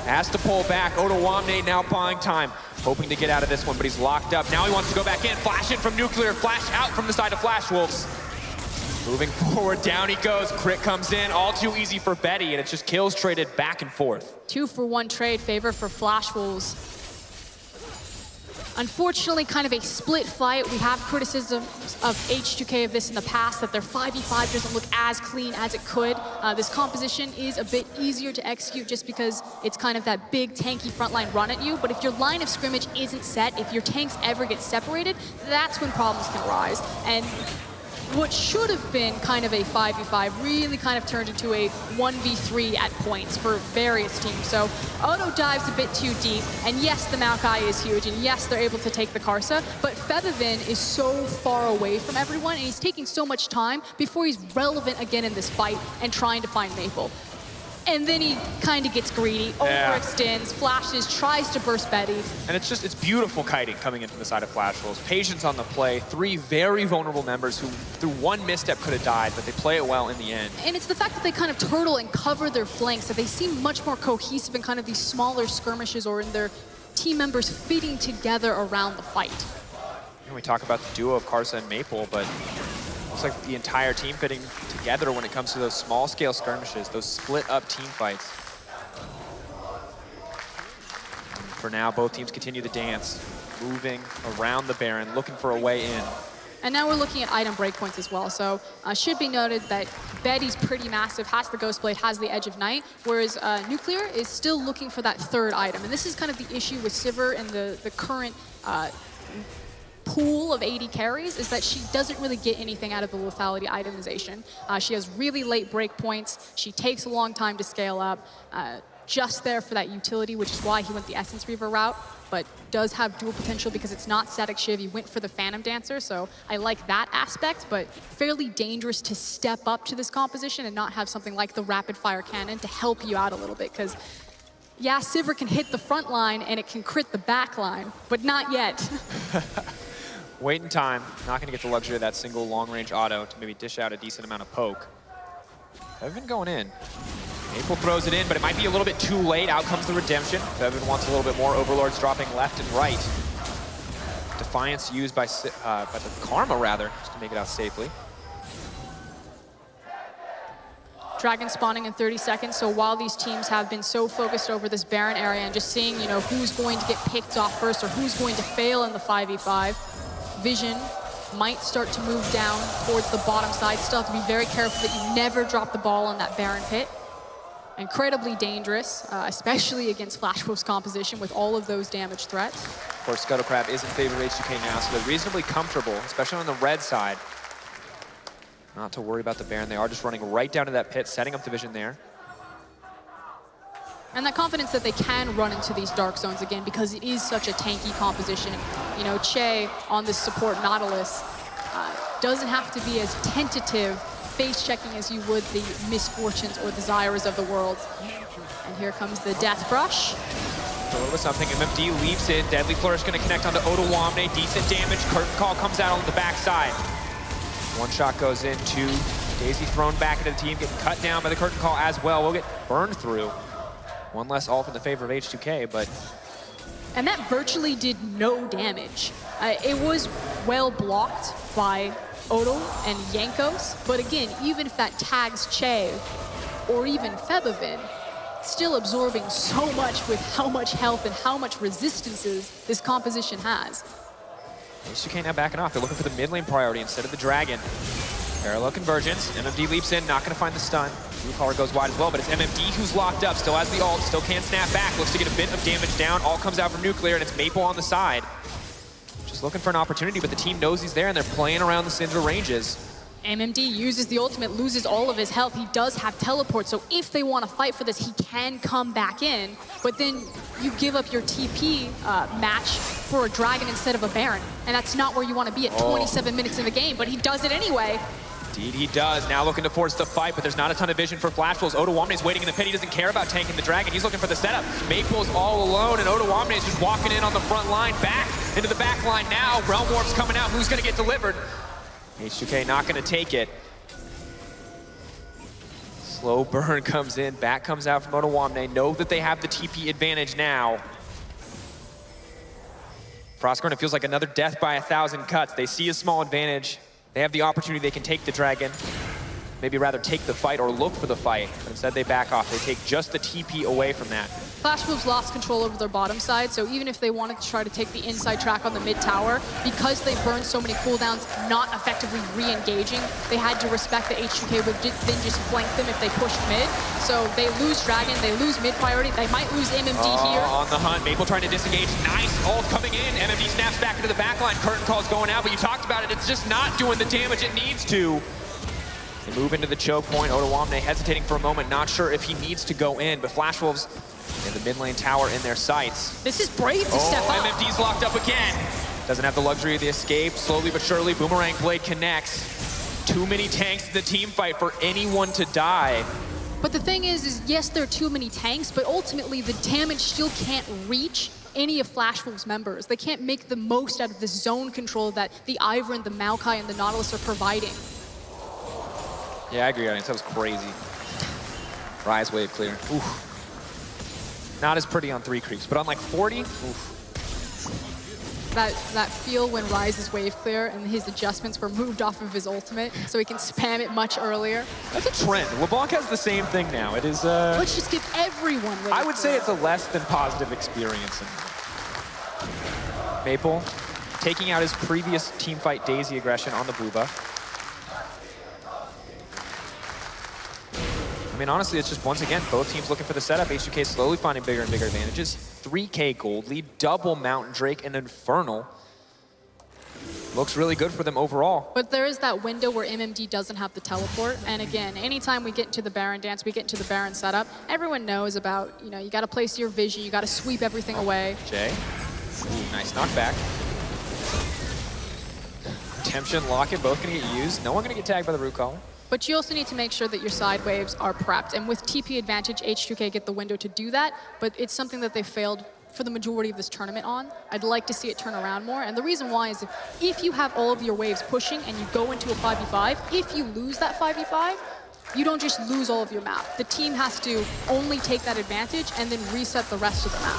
Has to pull back. Odoamne now buying time. Hoping to get out of this one, but he's locked up. Now he wants to go back in. Flash in from Nuclear. Flash out from the side of Flash Wolves. Moving forward, down he goes. Crit comes in. All too easy for Betty, and it's just kills traded back and forth. 2-for-1 trade favor for Flash Wolves. Unfortunately, kind of a split fight. We have criticisms of H2K of this in the past, that their 5v5 doesn't look as clean as it could. This composition is a bit easier to execute just because it's kind of that big tanky frontline run at you. But if your line of scrimmage isn't set, if your tanks ever get separated, that's when problems can arise. And what should have been kind of a 5v5 really kind of turned into a 1v3 at points for various teams. So Odo dives a bit too deep, and yes, the Maokai is huge, and yes, they're able to take the Karsa, but Febiven is so far away from everyone, and he's taking so much time before he's relevant again in this fight and trying to find Maple. And then he kind of gets greedy, overextends, flashes, tries to burst Betty. And it's beautiful kiting coming in from the side of Flash Wolves. Patience on the play. 3 very vulnerable members who, through one misstep, could have died, but they play it well in the end. And it's the fact that they kind of turtle and cover their flanks, that they seem much more cohesive in kind of these smaller skirmishes or in their team members fitting together around the fight. And we talk about the duo of Karsa and Maple, but looks like the entire team fitting together when it comes to those small-scale skirmishes, those split-up team fights. For now, both teams continue the dance, moving around the Baron, looking for a way in. And now we're looking at item breakpoints as well. So should be noted that Betty's pretty massive, has the Ghost Blade, has the Edge of Night, whereas Nuclear is still looking for that third item. And this is kind of the issue with Sivir and the current pool of AD carries, is that she doesn't really get anything out of the lethality itemization. She has really late breakpoints. She takes a long time to scale up. Just there for that utility, which is why he went the Essence Reaver route, but does have dual potential because it's not static Shiv. He went for the Phantom Dancer, so I like that aspect, but fairly dangerous to step up to this composition and not have something like the Rapid Fire Cannon to help you out a little bit, because yeah, Sivir can hit the front line and it can crit the back line, but not yet. Waiting time, not going to get the luxury of that single long-range auto to maybe dish out a decent amount of poke. They've been going in. Maple throws it in, but it might be a little bit too late. Out comes the redemption. Febiven wants a little bit more. Overlord's dropping left and right. Defiance used by the Karma, rather, just to make it out safely. Dragon spawning in 30 seconds, so while these teams have been so focused over this Baron area and just seeing, you know, who's going to get picked off first or who's going to fail in the 5v5, Vision might start to move down towards the bottom side. Still have to be very careful that you never drop the ball on that Baron pit. Incredibly dangerous, especially against Flash Wolf's composition with all of those damage threats. Of course, Scuttlecrab is in favor of H2K now, so they're reasonably comfortable, especially on the red side. Not to worry about the Baron. They are just running right down to that pit, setting up the vision there. And that confidence that they can run into these dark zones again because it is such a tanky composition. You know, Che on this support Nautilus doesn't have to be as tentative face checking as you would the Misfortunes or the Zyras of the world. And here comes the Death Brush. A little bit something. MMD leaps in. Deadly Flourish going to connect onto Odoamne. Decent damage. Curtain Call comes out on the backside. One shot goes in. 2. Daisy thrown back into the team, getting cut down by the Curtain Call as well. We'll get burned through. One less ult in the favor of H2K, but... And that virtually did no damage. It was well blocked by Odo and Yankos, but again, even if that tags Che or even Febiven, still absorbing so much with how much health and how much resistances this composition has. H2K now backing off. They're looking for the mid lane priority instead of the Dragon. Parallel convergence. MMD leaps in, not going to find the stun. Blue collar goes wide as well, but it's MMD who's locked up, still has the ult, still can't snap back, looks to get a bit of damage down, all comes out from Nuclear, and it's Maple on the side. Just looking for an opportunity, but the team knows he's there, and they're playing around the Syndra ranges. MMD uses the ultimate, loses all of his health. He does have teleport, so if they want to fight for this, he can come back in. But then you give up your TP match for a Dragon instead of a Baron. And that's not where you want to be at 27 minutes in the game, but he does it anyway. Indeed he does. Now looking to force the fight, but there's not a ton of vision for Flash Wolves. Odoamne's waiting in the pit. He doesn't care about tanking the Dragon. He's looking for the setup. Maple's all alone, and Odoamne's just walking in on the front line, back into the back line now. Realm Warp's coming out. Who's going to get delivered? H2K not going to take it. Slow burn comes in. Back comes out from Odoamne. Know that they have the TP advantage now. Frostguard, it feels like another death by 1,000 cuts. They see a small advantage. They have the opportunity. They can take the Dragon. Maybe rather take the fight or look for the fight. But instead they back off. They take just the TP away from that. Flash Wolves lost control over their bottom side, so even if they wanted to try to take the inside track on the mid tower, because they burned so many cooldowns, not effectively re-engaging, they had to respect that H2K would then just flank them if they pushed mid. So they lose Dragon, they lose mid priority, they might lose MMD here. On the hunt, Maple trying to disengage. Nice ult coming in. MMD snaps back into the backline. Curtain call's going out, but you talked about it. It's just not doing the damage it needs to. They move into the choke point. Odoamne hesitating for a moment, not sure if he needs to go in, but Flash Wolves in the mid lane tower in their sights. This is brave to step up. MMD's locked up again. Doesn't have the luxury of the escape. Slowly but surely, Boomerang Blade connects. Too many tanks in the team fight for anyone to die. But the thing is yes, there are too many tanks, but ultimately the damage still can't reach any of Flash Wolves' members. They can't make the most out of the zone control that the Ivern, the Maokai, and the Nautilus are providing. Yeah, I agree, audience. That was crazy. Rise wave clear. Oof. Not as pretty on 3 creeps, but on like 40, oof. That feel when Rise's wave clear and his adjustments were moved off of his ultimate, so he can spam it much earlier. That's a trend. LeBlanc has the same thing now. It is, Let's just give everyone wave I would clear. say it's a less than positive experience. Maple taking out his previous teamfight Daisy aggression on the blue buff. I mean, honestly, it's just, once again, both teams looking for the setup. H2K slowly finding bigger and bigger advantages. 3K gold lead, double Mountain Drake and Infernal. Looks really good for them overall. But there is that window where MMD doesn't have the teleport. And again, anytime we get into the Baron dance, we get into the Baron setup, everyone knows about, you know, you got to place your vision, you got to sweep everything away. Jay. Ooh, nice knockback. Redemption, Locket, both going to get used. No one going to get tagged by the root collar. But you also need to make sure that your side waves are prepped. And with TP advantage, H2K get the window to do that, but it's something that they failed for the majority of this tournament on. I'd like to see it turn around more. And the reason why is if you have all of your waves pushing and you go into a 5v5, if you lose that 5v5, you don't just lose all of your map. The team has to only take that advantage and then reset the rest of the map.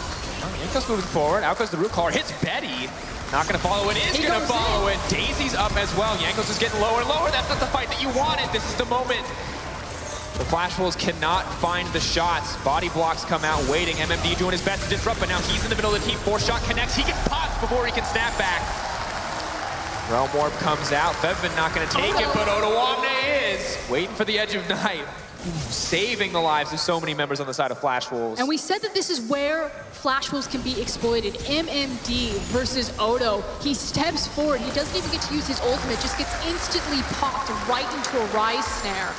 Yanko's moving forward. Out goes the root collar. Hits Betty. Not going to follow it. Is going to follow it. Daisy's up as well. Yanko's is getting lower and lower. That's not the fight that you wanted. This is the moment. The Flash Wolves cannot find the shots. Body blocks come out waiting. MMD doing his best to disrupt, but now he's in the middle of the team. 4-shot connects. He gets popped before he can snap back. Realm Warp comes out. Fevin not going to take it, but Odoamne is waiting for the edge of night. Saving the lives of so many members on the side of Flash Wolves. And we said that this is where Flash Wolves can be exploited. MMD versus Odo. He steps forward. He doesn't even get to use his ultimate. Just gets instantly popped right into a Rise snare.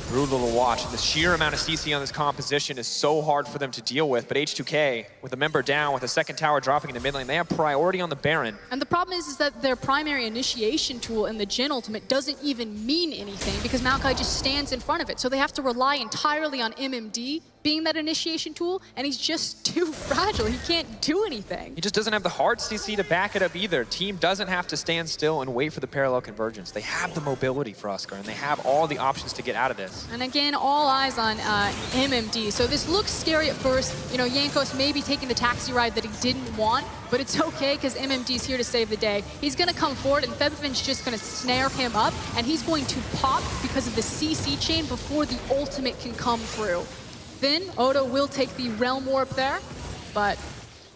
Brutal to watch. The sheer amount of CC on this composition is so hard for them to deal with, but H2K, with a member down, with a second tower dropping in the mid lane, they have priority on the Baron. And the problem is that their primary initiation tool in the Jhin ultimate doesn't even mean anything because Maokai just stands in front of it. So they have to rely entirely on MMD being that initiation tool, and he's just too fragile. He can't do anything. He just doesn't have the hard CC to back it up either. Team doesn't have to stand still and wait for the parallel convergence. They have the mobility, Frostguard, and they have all the options to get out of this. And again, all eyes on MMD. So this looks scary at first. You know, Jankos may be taking the taxi ride that he didn't want, but it's okay because MMD's here to save the day. He's going to come forward, and Febifin's just going to snare him up, and he's going to pop because of the CC chain before the ultimate can come through. Then Odo will take the Realm Warp there, but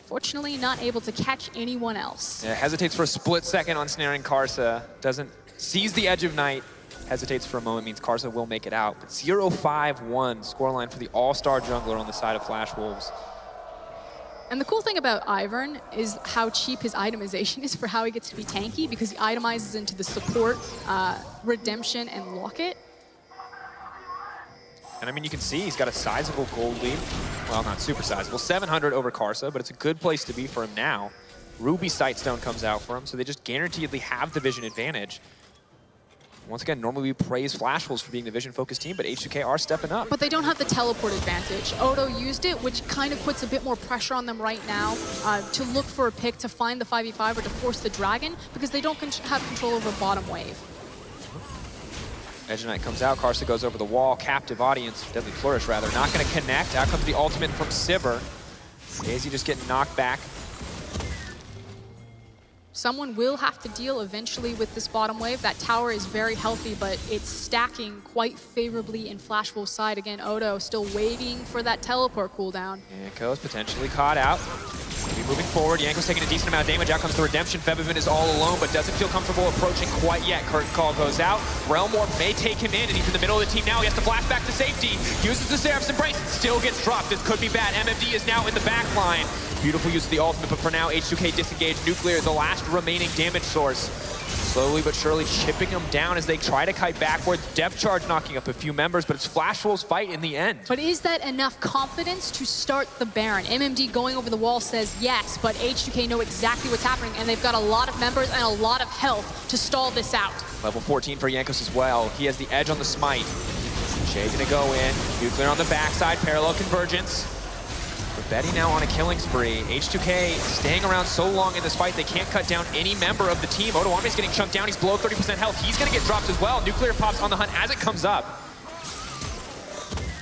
fortunately not able to catch anyone else. Yeah, hesitates for a split second on snaring Karsa. Sees the edge of night. hesitates for a moment, means Karsa will make it out. But 0-5-1 scoreline for the all-star jungler on the side of Flash Wolves. And the cool thing about Ivern is how cheap his itemization is for how he gets to be tanky, because he itemizes into the support, redemption, and locket. And I mean, you can see he's got a sizable gold lead. Well, not super sizable, 700 over Karsa, but it's a good place to be for him now. Ruby Sightstone comes out for him, so they just guaranteedly have the vision advantage. Once again, normally we praise Flash Wolves for being the vision-focused team, but H2K are stepping up. But they don't have the teleport advantage. Odo used it, which kind of puts a bit more pressure on them right now to look for a pick, to find the 5v5 or to force the dragon, because they don't have control over bottom wave. Edge Knight comes out, Karsa goes over the wall, captive audience, Deadly Flourish rather, not gonna connect. Out comes the ultimate from Sivir. Daisy just getting knocked back. Someone will have to deal eventually with this bottom wave. That tower is very healthy, but it's stacking quite favorably in Flash Wolf's side. Again, Odo still waiting for that teleport cooldown. Yanko's potentially caught out. Be moving forward. Yanko's taking a decent amount of damage. Out comes the redemption. Febiven is all alone, but doesn't feel comfortable approaching quite yet. Curtain Call goes out. Realm Warp may take him in, and he's in the middle of the team now. He has to flash back to safety. Uses the Seraph's Embrace. Still gets dropped. This could be bad. MMD is now in the back line. Beautiful use of the ultimate, but for now, H2K disengaged. Nuclear, the last remaining damage source. Slowly but surely chipping them down as they try to kite backwards. Depth charge knocking up a few members, but it's Flash Wolves' fight in the end. But is that enough confidence to start the Baron? MMD going over the wall says yes, but H2K know exactly what's happening, and they've got a lot of members and a lot of health to stall this out. Level 14 for Jankos as well. He has the edge on the smite. Shea gonna go in. Nuclear on the backside, parallel convergence. But Betty now on a killing spree. H2K staying around so long in this fight, they can't cut down any member of the team. Odoame's getting chunked down. He's below 30% health. He's gonna get dropped as well. Nuclear pops on the hunt as it comes up.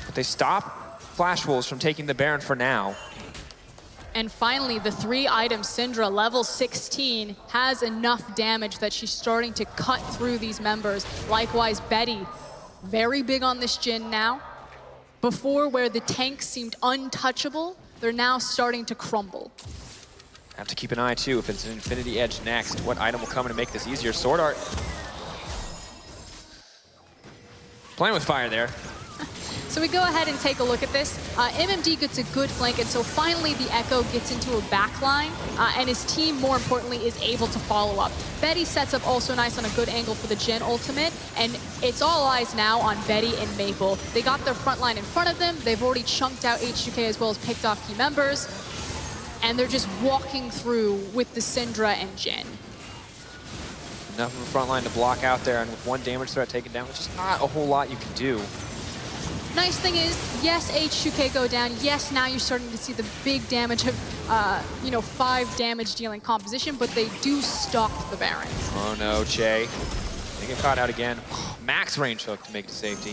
But they stop Flash Wolves from taking the Baron for now. And finally, the 3-item Syndra, level 16, has enough damage that she's starting to cut through these members. Likewise, Betty, very big on this Jhin now. Before, where the tanks seemed untouchable, they're now starting to crumble. Have to keep an eye, too, if it's an Infinity Edge next. What item will come in to make this easier? Sword Art. Playing with fire there. So we go ahead and take a look at this. MMD gets a good flank, and so finally the Echo gets into a backline, and his team, more importantly, is able to follow up. Betty sets up also nice on a good angle for the Jhin ultimate, and it's all eyes now on Betty and Maple. They got their front line in front of them. They've already chunked out H2K as well as picked off key members, and they're just walking through with the Syndra and Jhin. Enough of a front line to block out there, and with one damage threat taken down, which is not a whole lot you can do. Nice thing is, yes, H2K go down. Yes, now you're starting to see the big damage of, 5 damage dealing composition, but they do stop the Baron. Oh no, Che. They get caught out again. Max range hook to make it to safety.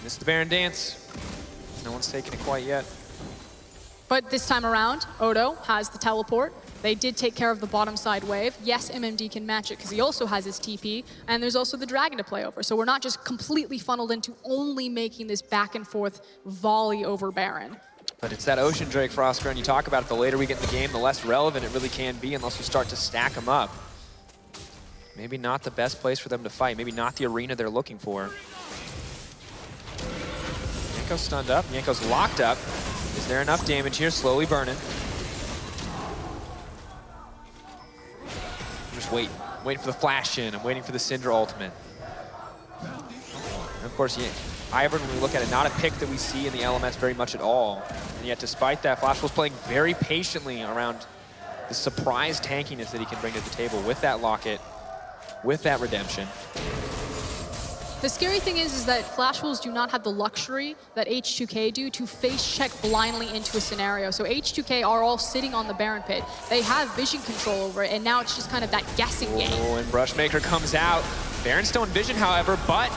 Missed the Baron dance. No one's taken it quite yet. But this time around, Odo has the teleport. They did take care of the bottom side wave. Yes, MMD can match it because he also has his TP, and there's also the dragon to play over. So we're not just completely funneled into only making this back and forth volley over Baron. But it's that Ocean Drake, Frostbear, and you talk about it, the later we get in the game, the less relevant it really can be unless you start to stack them up. Maybe not the best place for them to fight. Maybe not the arena they're looking for. Yanko's stunned up. Yanko's locked up. Is there enough damage here? Slowly burning. Just waiting for the flash in. I'm waiting for the Syndra ultimate. And of course, Ivern, when we look at it, not a pick that we see in the LMS very much at all. And yet, despite that, Flash was playing very patiently around the surprise tankiness that he can bring to the table with that locket, with that redemption. The scary thing is that Flash Wolves do not have the luxury that H2K do to face check blindly into a scenario. So H2K are all sitting on the Baron pit. They have vision control over it, and now it's just kind of that guessing game. Oh, and Brushmaker comes out. Baron's still in vision, however, but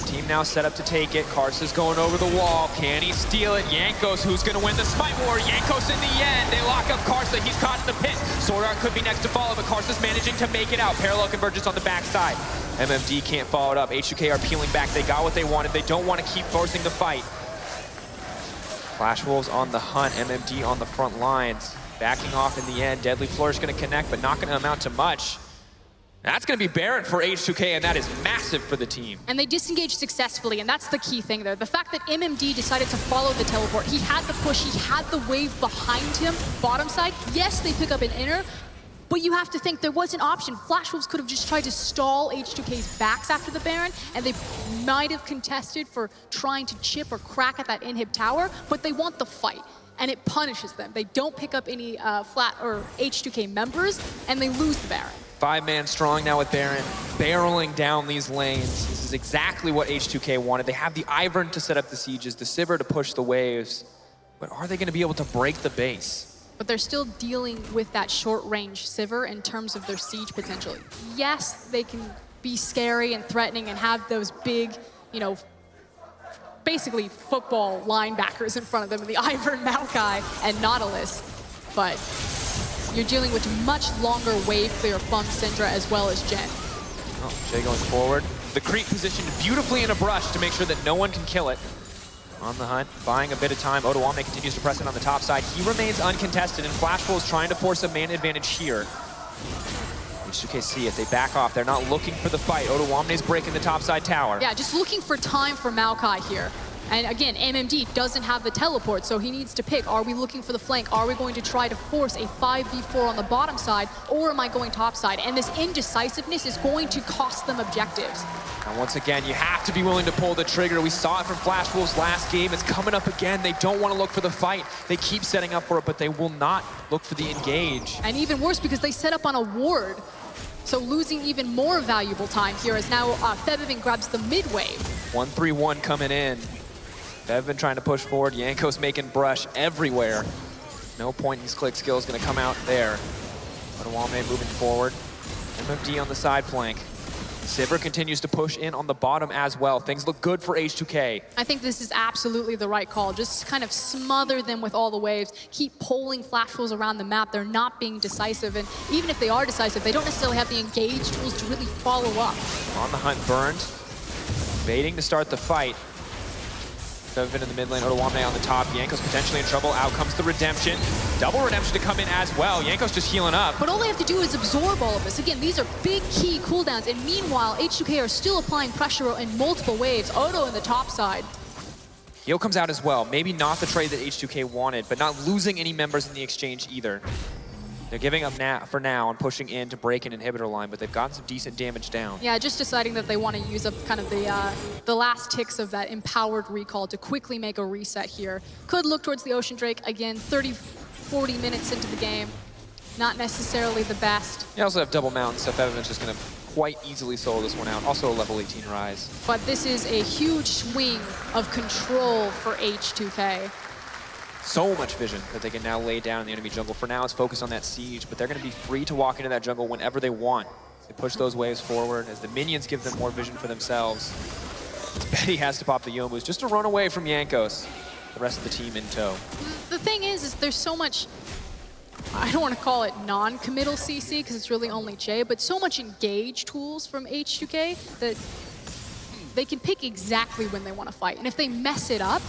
team now set up to take it. Karsa's going over the wall. Can he steal it? Jankos, who's going to win the Smite War? Jankos in the end. They lock up Karsa. He's caught in the pit. Sword Art could be next to follow, but Karsa's managing to make it out. Parallel convergence on the backside. MMD can't follow it up. H2K are peeling back. They got what they wanted. They don't want to keep forcing the fight. Flash Wolves on the hunt. MMD on the front lines. Backing off in the end. Deadly Flourish going to connect, but not going to amount to much. That's going to be Baron for H2K, and that is massive for the team. And they disengaged successfully, and that's the key thing there. The fact that MMD decided to follow the teleport, he had the push, he had the wave behind him, bottom side. Yes, they pick up an inner, but you have to think there was an option. Flash Wolves could have just tried to stall H2K's backs after the Baron, and they might have contested for trying to chip or crack at that inhib tower, but they want the fight. And it punishes them. They don't pick up any flat or H2K members, and they lose the Baron. 5-man strong now with Baron, barreling down these lanes. This is exactly what H2K wanted. They have the Ivern to set up the sieges, the Sivir to push the waves, but are they going to be able to break the base? But they're still dealing with that short-range Sivir in terms of their siege potential. Yes, they can be scary and threatening and have those big, you know, basically football linebackers in front of them, the Ivern, Maokai, and Nautilus, but you're dealing with much longer wave clear from Syndra as well as Jen. Oh, Jay going forward. The creep positioned beautifully in a brush to make sure that no one can kill it. On the hunt, buying a bit of time. Odoamne continues to press it on the top side. He remains uncontested, and Flashpool is trying to force a man advantage here. H2K see it, they back off. They're not looking for the fight. Odoamne's breaking the top side tower. Yeah, just looking for time for Maokai here. And again, MMD doesn't have the teleport, so he needs to pick. Are we looking for the flank? Are we going to try to force a 5v4 on the bottom side, or am I going top side? And this indecisiveness is going to cost them objectives. And once again, you have to be willing to pull the trigger. We saw it from Flash Wolves last game. It's coming up again. They don't want to look for the fight. They keep setting up for it, but they will not look for the engage. And even worse, because they set up on a ward. So losing even more valuable time here as now Febvin grabs the mid wave. 1-3-1 coming in. Febvin trying to push forward. Jankos making brush everywhere. No point in his click skill is going to come out there. Odoamne moving forward. MMD on the side flank. Sivir continues to push in on the bottom as well. Things look good for H2K. I think this is absolutely the right call. Just kind of smother them with all the waves. Keep pulling Flash Wolves around the map. They're not being decisive. And even if they are decisive, they don't necessarily have the engage tools to really follow up. On the hunt, burned. Baiting to start the fight. Febvin in the mid lane, Odoamne on the top. Jankos potentially in trouble. Out comes the redemption. Double redemption to come in as well. Jankos just healing up. But all they have to do is absorb all of this. Again, these are big key cooldowns. And meanwhile, H2K are still applying pressure in multiple waves. Odo in the top side. Heal comes out as well. Maybe not the trade that H2K wanted, but not losing any members in the exchange either. They're giving up for now and pushing in to break an inhibitor line, but they've gotten some decent damage down. Yeah, just deciding that they want to use up kind of the last ticks of that empowered recall to quickly make a reset here. Could look towards the Ocean Drake. Again, 30-40 minutes into the game. Not necessarily the best. They also have double mount, so Febvin's just going to quite easily solo this one out. Also a level 18 rise. But this is a huge swing of control for H2K. So much vision that they can now lay down in the enemy jungle. For now, it's focused on that siege, but they're going to be free to walk into that jungle whenever they want. They push those waves forward as the minions give them more vision for themselves. Betty has to pop the Youmu's just to run away from Jankos. The rest of the team in tow. The thing is there's so much, I don't want to call it non-committal CC because it's really only Jay, but so much engage tools from H2K that they can pick exactly when they want to fight. And if they mess it up,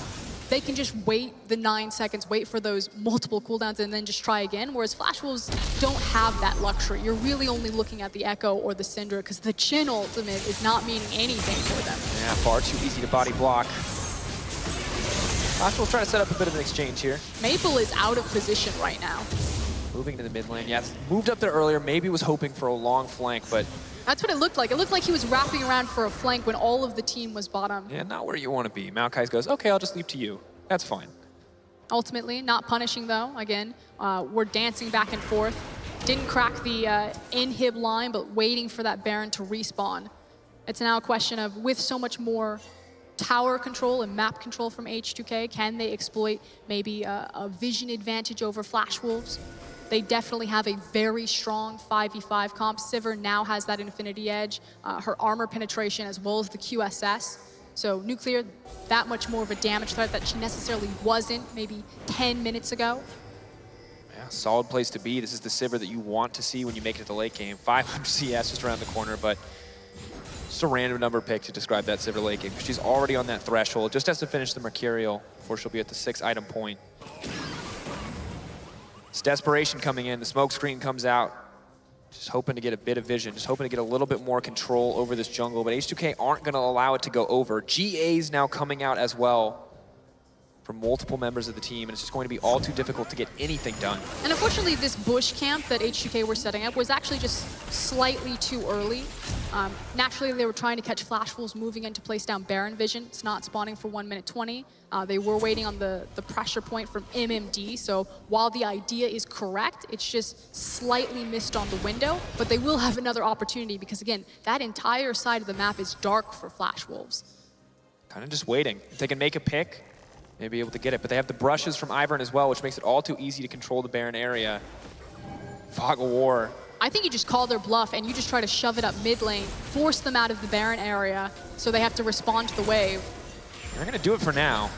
they can just wait the 9 seconds, wait for those multiple cooldowns, and then just try again, whereas Flash Wolves don't have that luxury. You're really only looking at the Echo or the Syndra, because the Chin ultimate is not meaning anything for them. Yeah, far too easy to body block. Flash Wolves trying to set up a bit of an exchange here. Maple is out of position right now. Moving to the mid lane. Yeah, moved up there earlier, maybe was hoping for a long flank, but that's what it looked like. It looked like he was wrapping around for a flank when all of the team was bottom. yeah, not where you want to be. Maokai goes, okay, I'll just leave to you. That's fine. Ultimately, not punishing though. Again, we're dancing back and forth. Didn't crack the inhib line, but waiting for that Baron to respawn. It's now a question of, with so much more tower control and map control from H2K, can they exploit maybe a vision advantage over Flash Wolves? They definitely have a very strong 5v5 comp. Sivir now has that Infinity Edge, her armor penetration as well as the QSS. So Nuclear, that much more of a damage threat that she necessarily wasn't maybe 10 minutes ago. Yeah, solid place to be. This is the Sivir that you want to see when you make it to the late game. 500 CS just around the corner, but just a random number pick to describe that Sivir late game. She's already on that threshold, just has to finish the Mercurial before she'll be at the 6 item point. It's desperation coming in. The smoke screen comes out. Just hoping to get a bit of vision, just hoping to get a little bit more control over this jungle, but H2K aren't going to allow it to go over. GA's now coming out as well from multiple members of the team, and it's just going to be all too difficult to get anything done. And unfortunately, this bush camp that H2K were setting up was actually just slightly too early. Naturally, they were trying to catch Flash Wolves moving in to place down Baron Vision. It's not spawning for 1 minute 20. They were waiting on the pressure point from MMD, so while the idea is correct, it's just slightly missed on the window, but they will have another opportunity because, again, that entire side of the map is dark for Flash Wolves. Kind of just waiting. If they can make a pick, they'll be able to get it, but they have the brushes from Ivern as well, which makes it all too easy to control the Baron area. Fog of War. I think you just call their bluff and you just try to shove it up mid lane, force them out of the Baron area so they have to respond to the wave. They're going to do it for now.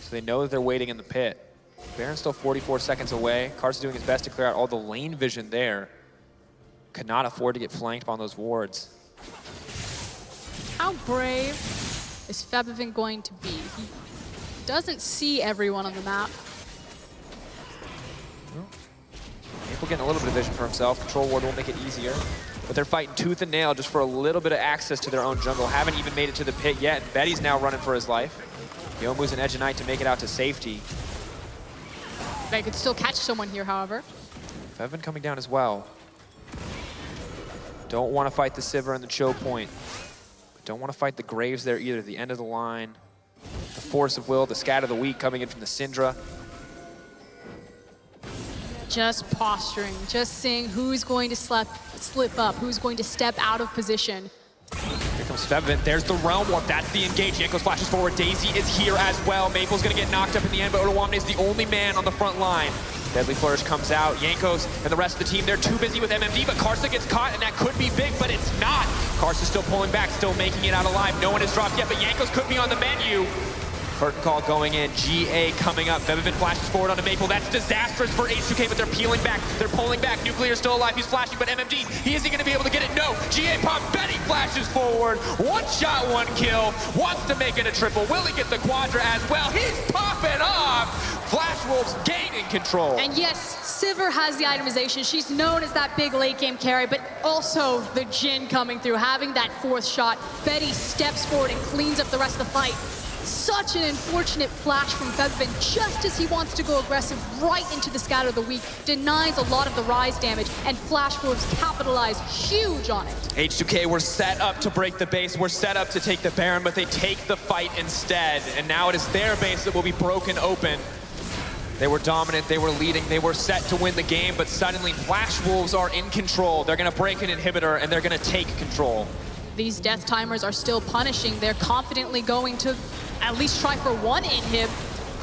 So they know that they're waiting in the pit. Baron's still 44 seconds away. Karth's doing his best to clear out all the lane vision there. Could not afford to get flanked on those wards. How brave is Febvin going to be? He doesn't see everyone on the map. Maple getting a little bit of vision for himself. Control ward will make it easier. But they're fighting tooth and nail just for a little bit of access to their own jungle. Haven't even made it to the pit yet. And Betty's now running for his life. Youmuu's an Edge of Night to make it out to safety. They could still catch someone here, however. Febvin coming down as well. Don't want to fight the Sivir and the choke point. But don't want to fight the Graves there either. The end of the line. The Force of Will, the Scat of the Weak coming in from the Syndra. Just posturing, just seeing who's going to slip up, who's going to step out of position. Here comes Febvin. There's the Realm Warp. That's the engage. Jankos flashes forward. Daisy is here as well. Maple's going to get knocked up in the end, but Odoamne is the only man on the front line. Deadly Flourish comes out. Jankos and the rest of the team, they're too busy with MMD, but Karsa gets caught, and that could be big, but it's not. Karsa's still pulling back, still making it out alive. No one has dropped yet, but Jankos could be on the menu. Curtain call going in, GA coming up. Febvin flashes forward onto Maple. That's disastrous for H2K, but they're peeling back. They're pulling back. Nuclear's still alive. He's flashing, but MMD, he isn't going to be able to get it. No, GA pop. Betty flashes forward. One shot, one kill. Wants to make it a triple. Will he get the quadra as well? He's popping off. Flash Wolves gaining control. And yes, Sivir has the itemization. She's known as that big late game carry, but also the Jhin coming through, having that fourth shot. Betty steps forward and cleans up the rest of the fight. Such an unfortunate flash from Febvin, just as he wants to go aggressive right into the Scatter of the Weak, denies a lot of the rise damage, and Flash Wolves capitalize huge on it. H2K were set up to break the base, were set up to take the Baron, but they take the fight instead, and now it is their base that will be broken open. They were dominant, they were leading, they were set to win the game, but suddenly Flash Wolves are in control. They're gonna break an inhibitor, and they're gonna take control. These death timers are still punishing. They're confidently going to at least try for one inhib.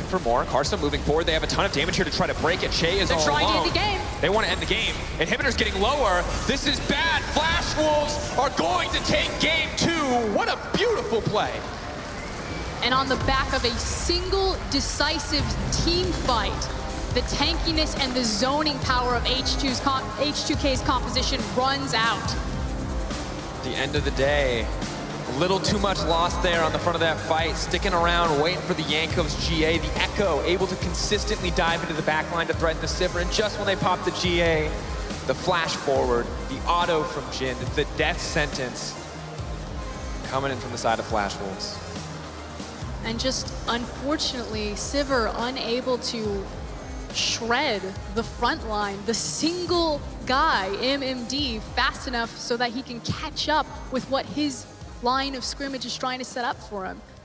For more, Karsa moving forward. They have a ton of damage here to try to break it. Shay is all alone. They're trying to end the game. They want to end the game. Inhibitor's getting lower. This is bad. Flash Wolves are going to take game 2. What a beautiful play. And on the back of a single decisive team fight, the tankiness and the zoning power of H2K's composition runs out. At the end of the day, a little too much loss there on the front of that fight, sticking around, waiting for the Jankos GA. The Echo able to consistently dive into the backline to threaten the Sivir, and just when they pop the GA, the flash forward, the auto from Jhin, the death sentence coming in from the side of Flash Wolves. And just unfortunately, Sivir unable to shred the front line, the single guy, MMD, fast enough so that he can catch up with what his line of scrimmage is trying to set up for him.